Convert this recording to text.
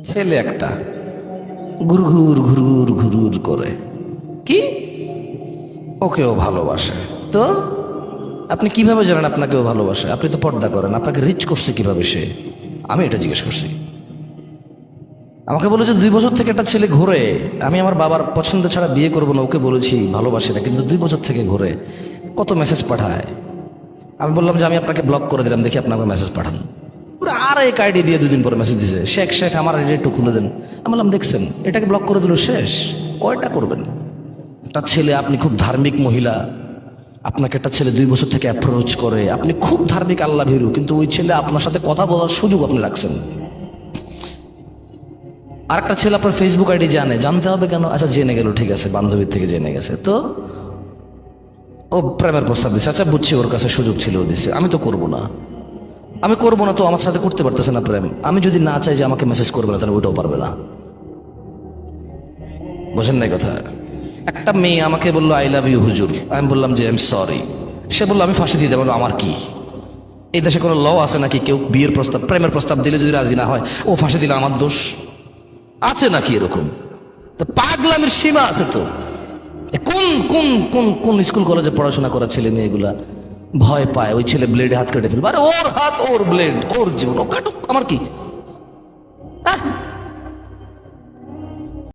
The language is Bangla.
ছেলে একটা ঘুরঘুর ঘুরঘুর ঘুরঘুর করে কি ওকেও ভালোবাসে। তো আপনি কিভাবে জানেন আপনাকেও ভালোবাসে? আপনি তো পর্দা করেন, আপনাকে রিচ করছে কিভাবে সে? আমি এটা জিজ্ঞেস করছি। আমাকে বলে যে 2 বছর থেকে একটা ছেলে ঘুরে, আমি আমার বাবার পছন্দ ছাড়া বিয়ে করবো না, ওকে বলেছি ভালোবাসে না, কিন্তু 2 বছর থেকে ঘুরে কত মেসেজ পাঠায়। আমি বললাম যে আমি আপনাকে ব্লক করে দিলাম, দেখি আপনাকে মেসেজ পাঠান। পুরো আর এক আইডি দিয়ে 2 দিন পরে মেসেজ দিছে, শেখ শেখ আমার আইডি একটু খুলে দেন। আমি বললাম দেখছেন, এটাকে ব্লক করে দিল, শেষ। কয়টা করবেন? একটা ছেলে, আপনি খুব ধার্মিক মহিলা, আপনাকে একটা ছেলে 2 বছর থেকে অ্যাপ্রোচ করে, আপনি খুব ধার্মিক আল্লাহ ভীরু, কিন্তু ওই ছেলে আপনার সাথে কথা বলার সুযোগ আপনি রাখছেন। আর একটা ছেলে আপনার ফেসবুক আইডি জানে, জানতে হবে কেন? আচ্ছা জেনে গেল, ঠিক আছে, বান্ধবীর থেকে জেনে গেছে, তো ও প্রেমের প্রস্তাব দিচ্ছে। আচ্ছা বুঝছি, ওর কাছে সুযোগ ছিল, ও দিচ্ছে, আমি তো করবো না। আমি করবো না তো আমার সাথে করতে পারতেছে না প্রেম। আমি যদি না চাই যে আমাকে মেসেজ করবে না, তাহলে ওইটাও পারবে না। বোঝেন নাই কথা? একটা মেয়ে আমাকে বললো আই লাভ ইউ হুজুর, আমি বললাম যে আই এম সরি। সে বললো আমি ফাঁসি দিয়ে দেবো। আমার কি এই দেশে কোনো ল আছে নাকি কেউ বিয়ের প্রস্তাব, প্রেমের প্রস্তাব দিলে যদি রাজি না হয় ও ফাঁসি দিলে আমার দোষ আছে নাকি? এরকম তো পাগলামের সীমা আছে তো। কোন কোন কোন কোন স্কুল কলেজে পড়াশোনা করা ছেলে মেয়ে এগুলা ভয় পায় ওই ছেলে ব্লেডে হাত কেটে ফেলবে, আরে ওর হাত ওর ব্লেড ওর জীবন, ও কাটুক, আমার কি?